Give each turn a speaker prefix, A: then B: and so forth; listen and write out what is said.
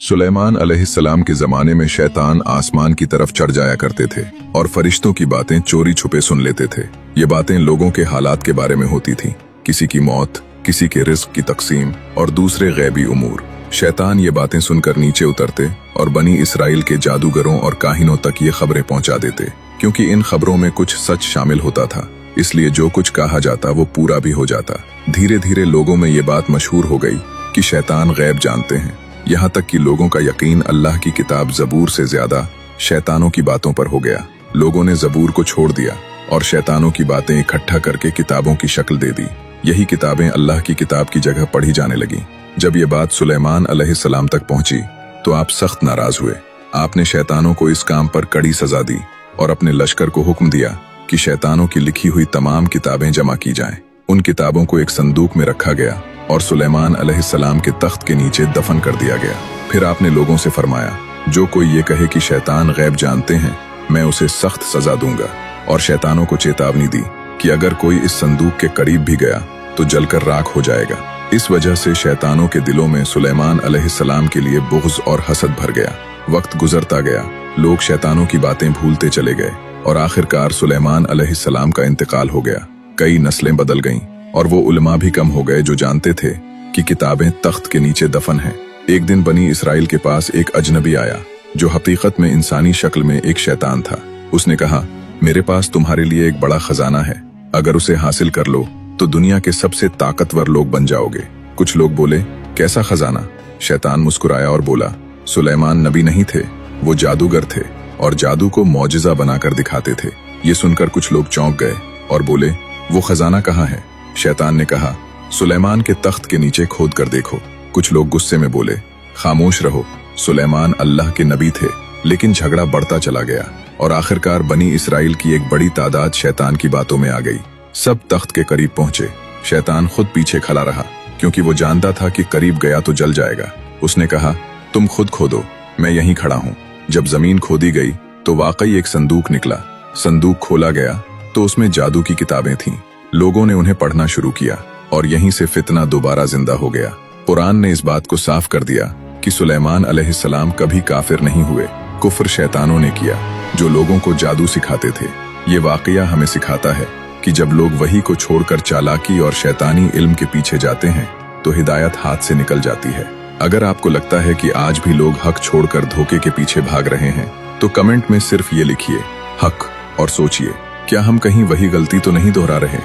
A: सुलेमान अलैहिस्सलाम के जमाने में शैतान आसमान की तरफ चढ़ जाया करते थे और फरिश्तों की बातें चोरी छुपे सुन लेते थे। ये बातें लोगों के हालात के बारे में होती थी, किसी की मौत, किसी के रिस्क की तकसीम और दूसरे गैबी उमूर। शैतान ये बातें सुनकर नीचे उतरते और बनी इसराइल के जादूगरों और काहिनों तक ये खबरें पहुंचा देते। क्योंकि इन खबरों में कुछ सच शामिल होता था, इसलिए जो कुछ कहा जाता वो पूरा भी हो जाता। धीरे धीरे लोगों में ये बात मशहूर हो गई कि शैतान गैब जानते हैं। यहाँ तक कि लोगों का यकीन अल्लाह की किताब ज़बूर से ज्यादा शैतानों की बातों पर हो गया। लोगों ने ज़बूर को छोड़ दिया और शैतानों की बातें इकट्ठा करके किताबों की शक्ल दे दी। यही किताबें अल्लाह की किताब की जगह पढ़ी जाने लगी। जब ये बात सुलेमान अलैहिस्सलाम तक पहुंची तो आप सख्त नाराज हुए। आपने शैतानों को इस काम पर कड़ी सजा दी और अपने लश्कर को हुक्म दिया कि शैतानों की लिखी हुई तमाम किताबें जमा की जाएं। उन किताबों को एक संदूक में रखा गया और सुलेमान अलैहिस्सलाम के तख्त के नीचे दफन कर दिया गया। फिर आपने लोगों से फरमाया, जो कोई ये कहे कि शैतान गैब जानते हैं, मैं उसे सख्त सजा दूंगा। और शैतानों को चेतावनी दी कि अगर कोई इस संदूक के करीब भी गया तो जलकर राख हो जाएगा। इस वजह से शैतानों के दिलों में सुलेमान अलैहिस्सलाम के लिए बुग़्ज़ और हसद भर गया। वक्त गुजरता गया, लोग शैतानों की बातें भूलते चले गए और आखिरकार सुलेमान अलैहिस्सलाम का इंतकाल हो गया। कई नस्लें बदल गईं और वो उलमा भी कम हो गए जो जानते थे कि किताबें तख्त के नीचे दफन हैं। एक दिन बनी इसराइल के पास एक अजनबी आया जो हकीकत में इंसानी शक्ल में एक शैतान था। उसने कहा, मेरे पास तुम्हारे लिए एक बड़ा खजाना है, अगर उसे हासिल कर लो तो दुनिया के सबसे ताकतवर लोग बन जाओगे। कुछ लोग बोले, कैसा खजाना? शैतान मुस्कुराया और बोला, सुलेमान नबी नहीं थे, वो जादूगर थे और जादू को मौजिजा बनाकर दिखाते थे। ये सुनकर कुछ लोग चौंक गए और बोले, वो खजाना कहाँ है? शैतान ने कहा, सुलेमान के तख्त के नीचे खोद कर देखो। कुछ लोग गुस्से में बोले, खामोश रहो, सुलेमान अल्लाह के नबी थे। लेकिन झगड़ा बढ़ता चला गया और आखिरकार बनी इसराइल की एक बड़ी तादाद शैतान की बातों में आ गई। सब तख्त के करीब पहुंचे। शैतान खुद पीछे खड़ा रहा क्योंकि वो जानता था कि करीब गया तो जल जाएगा। उसने कहा, तुम खुद खोदो, मैं यहीं खड़ा हूँ। जब जमीन खोदी गई तो वाकई एक संदूक निकला। संदूक खोला गया तो उसमें जादू की किताबें थीं। लोगों ने उन्हें पढ़ना शुरू किया और यहीं से फितना दोबारा जिंदा हो गया। कुरान ने इस बात को साफ कर दिया कि सुलेमान अलैहिस्सलाम कभी काफिर नहीं हुए। कुफ्र शैतानों ने किया जो लोगों को जादू सिखाते थे। ये वाकया हमें सिखाता है कि जब लोग वही को छोड़कर चालाकी और शैतानी इल्म के पीछे जाते हैं तो हिदायत हाथ से निकल जाती है। अगर आपको लगता है कि आज भी लोग हक छोड़कर धोखे के पीछे भाग रहे हैं तो कमेंट में सिर्फ ये लिखिए, हक, और सोचिए, क्या हम कहीं वही गलती तो नहीं दोहरा रहे।